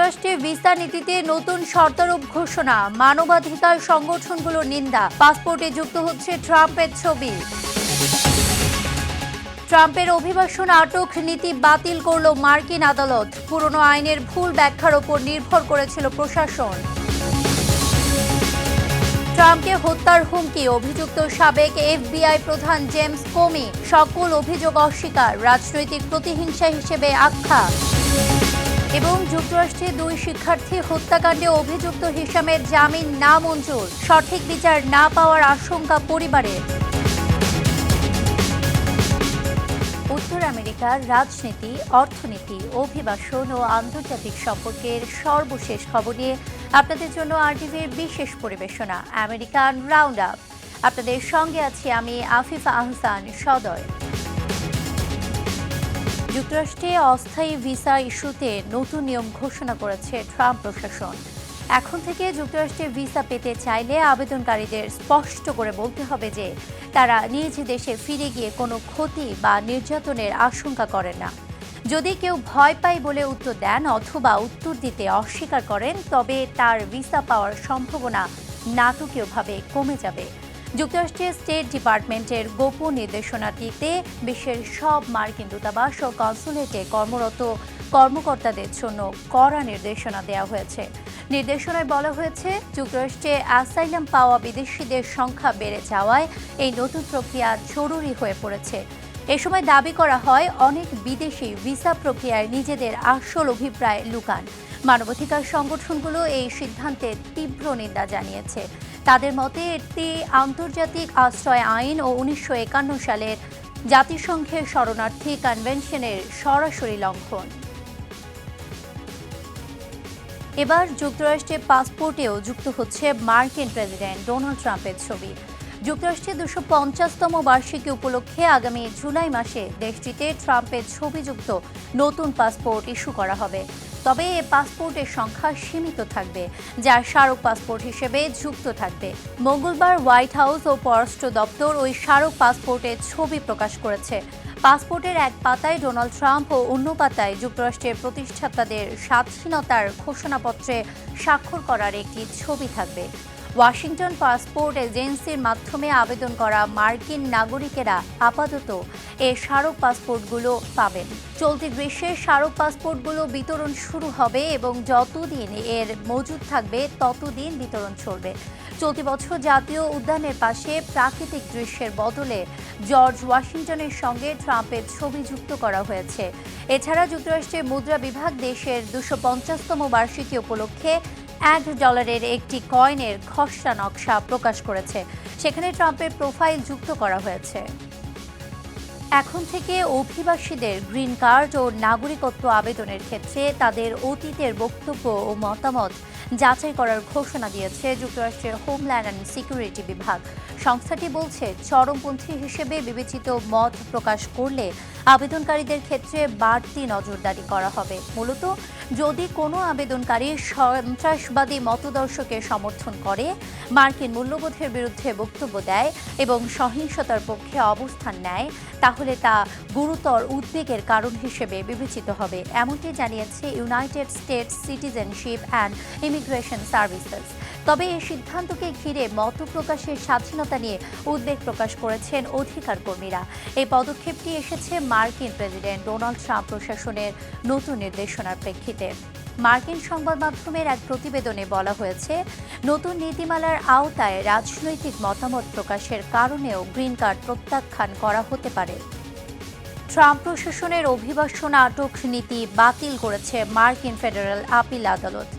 যুক্তরাষ্ট্রের ভিসা নীতিতে নতুন শর্তারোপ ঘোষণা, মানবাধিকার সংগঠনগুলোর নিন্দা, পাসপোর্টে যুক্ত হচ্ছে ট্রাম্পের ছবি। ট্রাম্পের অভিবাসন আটক নীতি বাতিল করল মার্কিন আদালত, পুরনো আইনের ভুল ব্যাখ্যার ওপর নির্ভর করেছিল প্রশাসন। ট্রাম্পকে হত্যার হুমকি, অভিযুক্ত সাবেক এফবিআই প্রধান জেমস কোমি, সকল অভিযোগ অস্বীকার, রাজনৈতিক প্রতিহিংসা হিসেবে আখ্যা। এবং যুক্তরাষ্ট্রে দুই শিক্ষার্থী হত্যাকাণ্ডে অভিযুক্ত হিশামের জামিন না মঞ্জুর, সঠিক বিচার না পাওয়ার আশঙ্কা পরিবারের। উত্তর আমেরিকার রাজনীতি, অর্থনীতি, অভিবাসন ও আন্তর্জাতিক সম্পর্কের সর্বশেষ খবর নিয়ে আপনাদের জন্য আরটিভির বিশেষ পরিবেশনা আমেরিকান রাউন্ড আপ। আপনাদের সঙ্গে আছি আমি আফিফা আহসান সদয়। যুক্তরাষ্ট্রে অস্থায়ী ভিসা ইস্যুতে নতুন নিয়ম ঘোষণা করেছে ট্রাম্প প্রশাসন। এখন থেকে যুক্তরাষ্ট্রে ভিসা পেতে চাইলে আবেদনকারীদের স্পষ্ট করে বলতে হবে যে তারা নিজ দেশে ফিরে গিয়ে কোনো ক্ষতি বা নির্যাতনের আশঙ্কা করেন না। যদি কেউ ভয় পায় বলে উত্তর দেন অথবা উত্তর দিতে অস্বীকার করেন, তবে তার ভিসা পাওয়ার সম্ভাবনা নাটকীয়ভাবে কমে যাবে। যুক্তরাষ্ট্রের স্টেট ডিপার্টমেন্টের গোপন নির্দেশনাটিতে বিশ্বের সব মার্কিন দূতাবাস ও কনসুলেটে কর্মরত কর্মকর্তাদের জন্য কড়া নির্দেশনা দেওয়া হয়েছে। নির্দেশনায় বলা হয়েছে, যুক্তরাষ্ট্রে অ্যাসাইলাম পাওয়া বিদেশিদের সংখ্যা বেড়ে যাওয়ায় এই নতুন প্রক্রিয়া জরুরি হয়ে পড়েছে। এ সময় দাবি করা হয়, অনেক বিদেশি ভিসা প্রক্রিয়ায় নিজেদের আসল অভিপ্রায় লুকান। মানবাধিকার সংগঠনগুলো এই সিদ্ধান্তের তীব্র নিন্দা জানিয়েছে। তাদের মতে এটি আন্তর্জাতিক আশ্রয় আইন ও 1951 সালের জাতিসংঘের শরণার্থী কনভেনশনের সরাসরি লঙ্ঘন। এবার যুক্তরাষ্ট্রের পাসপোর্টেও যুক্ত হচ্ছে মার্কিন প্রেসিডেন্ট ডোনাল্ড ট্রাম্পের ছবি। যুক্তরাষ্ট্রের 250তম বার্ষিকী উপলক্ষে আগামী জুলাই মাসে দেশটিতে ট্রাম্পের ছবিযুক্ত নতুন পাসপোর্ট ইস্যু করা হবে। তবে এ পাসপোর্টের সংখ্যা সীমিত থাকবে, যা স্মারক পাসপোর্ট হিসেবে যুক্ত থাকবে। মঙ্গলবার হোয়াইট হাউস ও পররাষ্ট্র দপ্তর ওই স্মারক পাসপোর্টের ছবি প্রকাশ করেছে। পাসপোর্টের এক পাতায় ডোনাল্ড ট্রাম্প ও অন্য পাতায় যুক্তরাষ্ট্রের প্রতিষ্ঠাতাদের স্বাধীনতার ঘোষণাপত্রে স্বাক্ষর করার একটি ছবি থাকবে। ওয়াশিংটন পাসপোর্ট এজেন্সির মাধ্যমে আবেদন করা মার্কিন নাগরিকেরা আপাতত এই স্মারক পাসপোর্টগুলো পাবেন। চলতি গ্রীষ্মে স্মারক পাসপোর্টগুলো বিতরণ শুরু হবে এবং যতদিন এর মজুদ থাকবে ততদিন বিতরণ চলবে। চলতি বছর জাতীয় উদ্যানের পাশে প্রাকৃতিক দৃশ্যের বদলে জর্জ ওয়াশিংটনের সঙ্গে ট্রাম্পের ছবি যুক্ত করা হয়েছে। এছাড়া যুক্তরাষ্ট্রের মুদ্রা বিভাগ দেশের 250তম বার্ষিকী উপলক্ষে $1 একটি কয়েনের খসড়া নকশা প্রকাশ করেছে। সেখানে ট্রাম্পের প্রোফাইল যুক্ত করা হয়েছে। এখন থেকে অভিবাসীদের গ্রিন কার্ড ও নাগরিকত্ব আবেদনের ক্ষেত্রে তাদের অতীতের বক্তব্য ও মতামত যাচাই করার ঘোষণা দিয়েছে যুক্তরাষ্ট্রের হোমল্যান্ড অ্যান্ড সিকিউরিটি বিভাগ। সংস্থাটি বলছে, চরমপন্থী হিসেবে বিবেচিত মত প্রকাশ করলে আবেদনকারীদের ক্ষেত্রে বাড়তি নজরদারি করা হবে। মূলত যদি কোনো আবেদনকারী সন্ত্রাসবাদী মতদর্শকে সমর্থন করে, মার্কিন মূল্যবোধের বিরুদ্ধে বক্তব্য দেয় এবং সহিংসতার পক্ষে অবস্থান নেয়, তাহলে তা গুরুতর উদ্বেগের কারণ হিসেবে বিবেচিত হবে, এমনটি জানিয়েছে United states citizenship and immigration services. তবে এই সিদ্ধান্তকে ঘিরে মত প্রকাশের স্বাধীনতা নিয়ে উদ্বেগ প্রকাশ করেছেন অধিকার কর্মীরা। এই পদক্ষেপটি এসেছে মার্কিন প্রেসিডেন্ট ডোনাল্ড ট্রাম্প প্রশাসনের নতুন নির্দেশনার প্রেক্ষিতে। মার্কিন সংবাদ মাধ্যমের এক প্রতিবেদনে বলা হয়েছে, নতুন নীতিমালার আওতায় রাজনৈতিক মতামত প্রকাশের কারণেও গ্রিন কার্ড প্রত্যাখ্যান করা হতে পারে। ট্রাম্প প্রশাসনের অভিবাসন আটক নীতি বাতিল করেছে মার্কিন ফেডারেল আপিল আদালত।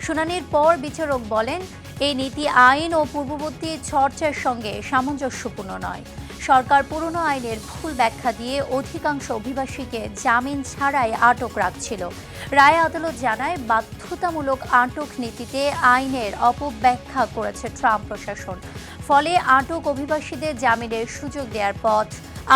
শুনানির পর বিচারক বলেন, এই নীতি আইন ও পূর্ববর্তী চর্চার সঙ্গে সামঞ্জস্যপূর্ণ নয়। সরকার পুরনো আইনের ভুল ব্যাখ্যা দিয়ে অধিকাংশ অভিবাসীকে জামিন ছাড়াই আটক রাখছিল। রায়ে আদালত জানায়, বাধ্যতামূলক আটক নীতিতে আইনের অপব্যাখ্যা করেছে ট্রাম্প প্রশাসন। ফলে আটক অভিবাসীদের জামিনের সুযোগ দেওয়ার পথ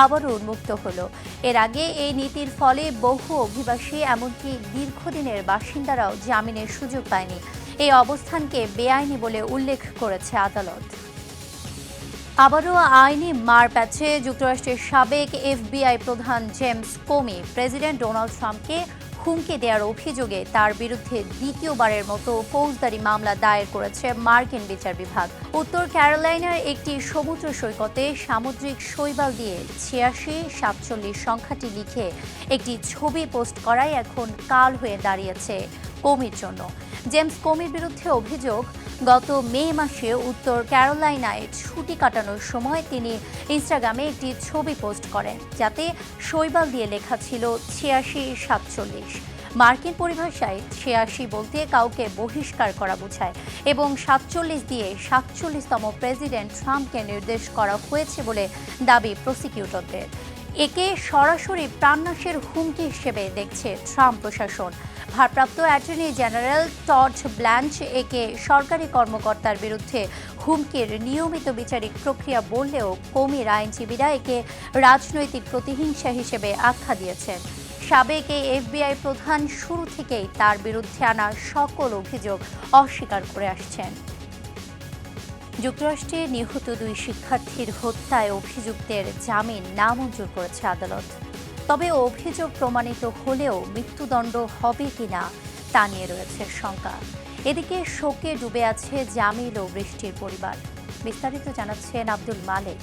আবারও উন্মুক্ত হলো। এর আগে এই নীতির ফলে বহু অভিবাসী, এমনকি দীর্ঘদিনের বাসিন্দারাও জামিনের সুযোগ পায়নি। এই অবস্থানকে বেআইনি বলে উল্লেখ করেছে আদালত। আবারও আইনি মার প্যাচে যুক্তরাষ্ট্রের সাবেক এফবিআই প্রধান জেমস কোমি প্রেসিডেন্ট ডোনাল্ড ট্রাম্পকে হুমকি দেওয়ার অভিযোগে তার বিরুদ্ধে দ্বিতীয়বারের মতো ফৌজদারি মামলা দায়ের করেছে মার্কিন বিচার বিভাগ। উত্তর ক্যারোলাইনার একটি সমুদ্র সৈকতে সামুদ্রিক শৈবাল দিয়ে ৮৬-৪৭ সংখ্যাটি লিখে একটি ছবি পোস্ট করাই এখন কাল হয়ে দাঁড়িয়েছে কমির জন্য। জেমস কমির বিরুদ্ধে অভিযোগ, গত মে মাসে উত্তর ক্যারোলাইনায় ছুটি কাটানোর সময় তিনি ইনস্টাগ্রামে একটি ছবি পোস্ট করেন, যাতে শৈবাল দিয়ে লেখা ছিল ৮৬-৪৭। মার্কিন পরিভাষায় ৮৬ বলতে কাউকে বহিষ্কার করা বোঝায় এবং ৪৭ দিয়ে ৪৭তম প্রেসিডেন্ট ট্রাম্পকে নির্দেশ করা হয়েছে বলে দাবি প্রসিকিউটরদের। একে সরাসরি প্রাণনাশের হুমকি হিসেবে দেখছে ট্রাম্প প্রশাসন। ভারপ্রাপ্ত অ্যাটর্নি জেনারেল টড ব্ল্যাঞ্চ একে সরকারি কর্মকর্তার বিরুদ্ধে হুমকির নিয়মিত বিচারিক প্রক্রিয়া বললেও কমির আইনজীবীরা একে রাজনৈতিক প্রতিহিংসা হিসেবে আখ্যা দিয়েছেন। সাবেক এই এফবিআই প্রধান শুরু থেকেই তার বিরুদ্ধে আনা সকল অভিযোগ অস্বীকার করে আসছেন। যুক্তরাষ্ট্রে নিহত ২ শিক্ষার্থীর হত্যায় অভিযুক্তের জামিন নামঞ্জুর করেছে আদালত। তবে অভিযোগ প্রমাণিত হলেও মৃত্যুদণ্ড হবে কিনা তা নিয়ে রয়েছে শঙ্কা। এদিকে শোকে ডুবে আছে জামিল ও বৃষ্টির পরিবার। বিস্তারিত জানাচ্ছেন আব্দুল মালেক।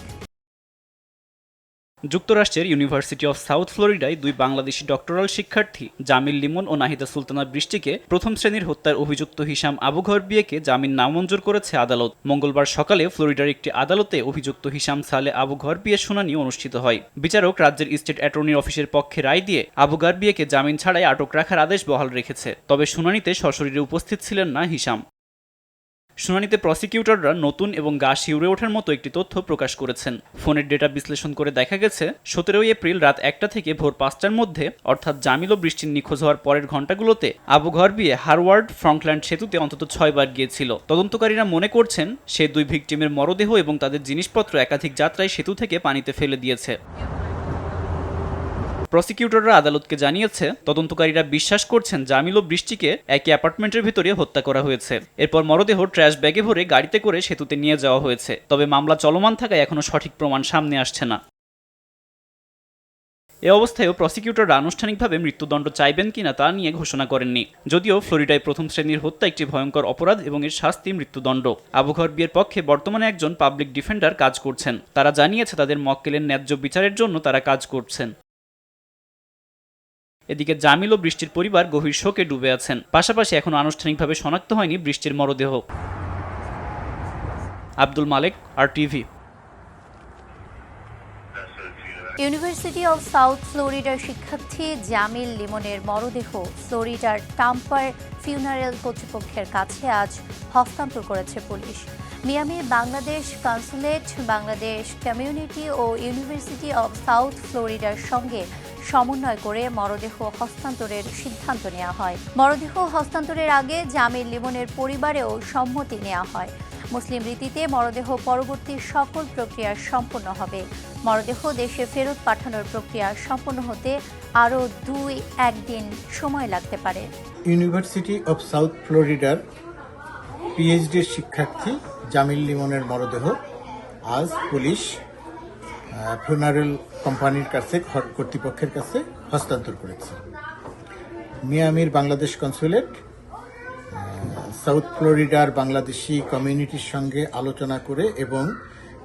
যুক্তরাষ্ট্রের ইউনিভার্সিটি অব সাউথ ফ্লোরিডায় ২ বাংলাদেশি ডক্টরাল শিক্ষার্থী জামিল লিমন ও নাহিদা সুলতানা বৃষ্টিকে প্রথম শ্রেণীর হত্যার অভিযুক্ত হিশাম আবু ঘরবিয়েকে জামিন নামঞ্জুর করেছে আদালত। মঙ্গলবার সকালে ফ্লোরিডার একটি আদালতে অভিযুক্ত হিশাম সালে আবু ঘরবিয়ের শুনানি অনুষ্ঠিত হয়। বিচারক রাজ্যের স্টেট অ্যাটর্নির অফিসের পক্ষে রায় দিয়ে আবু ঘরবিয়েকে জামিন ছাড়াই আটক রাখার আদেশ বহাল রেখেছে। তবে শুনানিতে সশরীরে উপস্থিত ছিলেন না হিশাম। শুনানিতে প্রসিকিউটররা নতুন এবং গা শিউরে ওঠার মতো একটি তথ্য প্রকাশ করেছেন। ফোনের ডেটা বিশ্লেষণ করে দেখা গেছে ১৭ এপ্রিল রাত ১টা থেকে ভোর ৫টার মধ্যে, অর্থাৎ জামিল ও বৃষ্টির নিখোঁজ হওয়ার পরের ঘণ্টাগুলোতে আবু ঘরবিয়ে হারওয়ার্ড ফ্রঙ্কল্যান্ড সেতুতে অন্তত ৬ বার গিয়েছিল। তদন্তকারীরা মনে করছেন সে ২ ভিকটিমের মরদেহ এবং তাদের জিনিসপত্র একাধিক যাত্রায় সেতু থেকে পানিতে ফেলে দিয়েছে। প্রসিকিউটররা আদালতকে জানিয়েছে, তদন্তকারীরা বিশ্বাস করছেন জামিল ও বৃষ্টিকে একই অ্যাপার্টমেন্টের ভিতরে হত্যা করা হয়েছে। এরপর মরদেহ ট্র্যাশ ব্যাগে ভরে গাড়িতে করে সেতুতে নিয়ে যাওয়া হয়েছে। তবে মামলা চলমান থাকায় এখনো সঠিক প্রমাণ সামনে আসছে না। এ অবস্থায়ও প্রসিকিউটররা আনুষ্ঠানিকভাবে মৃত্যুদণ্ড চাইবেন কিনা তা নিয়ে ঘোষণা করেননি। যদিও ফ্লোরিডায় প্রথম শ্রেণীর হত্যা একটি ভয়ঙ্কর অপরাধ এবং এর শাস্তি মৃত্যুদণ্ড। আবু ঘরবিয়ের পক্ষে বর্তমানে একজন পাবলিক ডিফেন্ডার কাজ করছেন। তারা জানিয়েছে তাদের মক্কেলের ন্যায্য বিচারের জন্য তারা কাজ করছেন। এদিকে জামিল ও বৃষ্টির পরিবার গভীর শোকে ডুবে আছেন। পাশাপাশি এখনো আনুষ্ঠানিকভাবে শনাক্ত হয়নি বৃষ্টির মরদেহ। আব্দুল মালেক, RTV। ইউনিভার্সিটি অব সাউথ ফ্লোরিডার শিক্ষার্থী জামিল লিমনের মরদেহ ফ্লোরিডার টাম্পার ফিউনারেল কর্তৃপক্ষের কাছে আজ হস্তান্তর করেছে পুলিশ। মিয়ামির বাংলাদেশ কনসুলেট, বাংলাদেশ কমিউনিটি ও ইউনিভার্সিটি অব সাউথ ফ্লোরিডার সঙ্গে সমন্বয় করে মরদেহ হস্তান্তরের সিদ্ধান্ত নেওয়া হয়। মরদেহ হস্তান্তরের আগে জামিল লিমনের পরিবারেও সম্মতি নেওয়া হয়। মুসলিম রীতিতে মরদেহ পরবর্তী সকল প্রক্রিয়া সম্পন্ন হবে। মরদেহ দেশে ফেরত পাঠানোর প্রক্রিয়া সম্পন্ন হতে আরও ২-১ দিন সময় লাগতে পারে। ইউনিভার্সিটি অব সাউথ ফ্লোরিডার পিএইচডি শিক্ষার্থী জামিল লিমনের মরদেহ আজ পুলিশ ফিউনারেল কোম্পানির কাছে কর্তৃপক্ষের কাছে হস্তান্তর করেছে। মিয়ামির বাংলাদেশ কনসুলেট, সাউথ ফ্লোরিডার বাংলাদেশি কমিউনিটির সঙ্গে আলোচনা করে এবং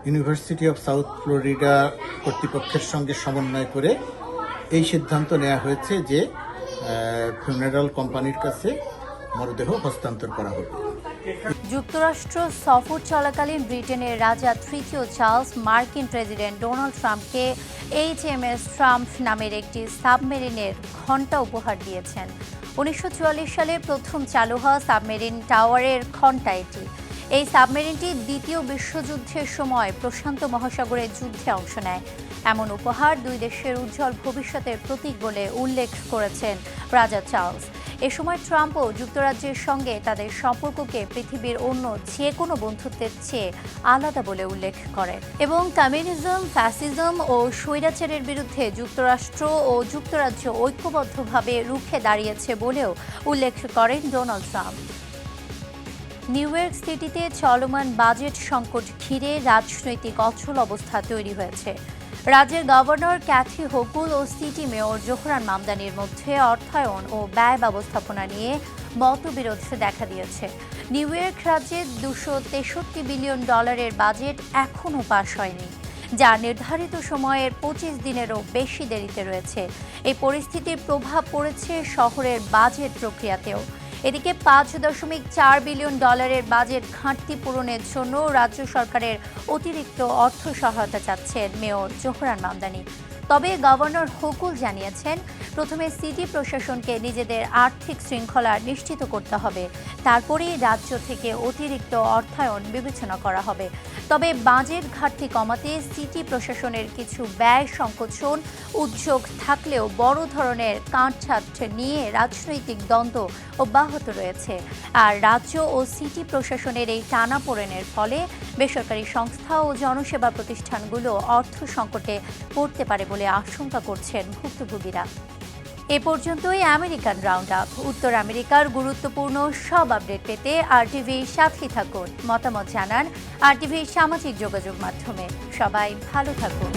ইউনিভার্সিটি অব সাউথ ফ্লোরিডা কর্তৃপক্ষের সঙ্গে সমন্বয় করে এই সিদ্ধান্ত নেওয়া হয়েছে যে ফিউনারাল কোম্পানির কাছে মরদেহ হস্তান্তর করা হবে। যুক্তরাষ্ট্র সফর চলাকালীন ব্রিটেনের রাজা তৃতীয় চার্লস মার্কিন প্রেসিডেন্ট ডোনাল্ড ট্রাম্পকে HMS ট্রাম্প নামের একটি সাবমেরিনের ঘণ্টা উপহার দিয়েছেন। ১৯৪৪ সালে প্রথম চালু হওয়া সাবমেরিন টাওয়ারের ঘণ্টা এটি। এই সাবমেরিনটি দ্বিতীয় বিশ্বযুদ্ধের সময় প্রশান্ত মহাসাগরের যুদ্ধে অংশ নেয়। এমন উপহার ২ দেশের উজ্জ্বল ভবিষ্যতের প্রতীক বলে উল্লেখ করেছেন রাজা চার্লস। এ সময় ট্রাম্পও যুক্তরাজ্যের সঙ্গে তাদের সম্পর্ককে পৃথিবীর অন্য যে কোনো বন্ধুত্বের চেয়ে আলাদা বলে উল্লেখ করেন এবং কমিউনিজম, ফ্যাসিজম ও স্বৈরাচারের বিরুদ্ধে যুক্তরাষ্ট্র ও যুক্তরাজ্য ঐক্যবদ্ধভাবে রুখে দাঁড়িয়েছে বলেও উল্লেখ করেন ডোনাল্ড ট্রাম্প। নিউ ইয়র্ক সিটিতে চলমান বাজেট সংকট ঘিরে রাজনৈতিক অচল অবস্থা তৈরি হয়েছে। রাজ্যের গভর্নর ক্যাথি হোকুল ও সিটি মেয়র জোহরান মামদানির মধ্যে অর্থায়ন ও ব্যয় ব্যবস্থাপনা নিয়ে মতবিরোধ দেখা দিয়েছে। নিউ ইয়র্ক রাজ্যে $263 বিলিয়ন বাজেট এখনও পাস হয়নি, যা নির্ধারিত সময়ের 25 দিনেরও বেশি দেরিতে রয়েছে। এই পরিস্থিতির প্রভাব পড়েছে শহরের বাজেট প্রক্রিয়াতেও। এদিকে $5.4 বিলিয়ন বাজেট ঘাটতি পূরণের জন্য রাজ্য সরকারের অতিরিক্ত অর্থ সহায়তা চাচ্ছেন মেয়র জোহরান মামদানি। তবে গভর্নর হোকুল জানিয়েছেন, প্রথমে সিটি প্রশাসনকে নিজেদের আর্থিক শৃঙ্খলা নিশ্চিত করতে হবে, তারপরেই রাজ্য থেকে অতিরিক্ত অর্থায়ন বিবেচনা করা হবে। তবে বাজেট ঘাটতি কমাতে সিটি প্রশাসনের কিছু ব্যয় সংকোচন উদ্যোগ থাকলেও বড় ধরনের কাটছাঁট নিয়ে রাজনৈতিক দ্বন্দ্ব অব্যাহত রয়েছে। আর রাজ্য ও সিটি প্রশাসনের এই টানাপোড়েনের ফলে বেসরকারি সংস্থা ও জনসেবা প্রতিষ্ঠানগুলো অর্থ সংকটে পড়তে পারে বলে আশঙ্কা করছেন ভুক্তভোগীরা। এ পর্যন্তই আমেরিকান রাউন্ড আপ। উত্তর আমেরিকার গুরুত্বপূর্ণ সব আপডেট পেতে RTVর সাথেই থাকুন। মতামত জানান RTVর সামাজিক যোগাযোগ মাধ্যমে। সবাই ভালো থাকুন।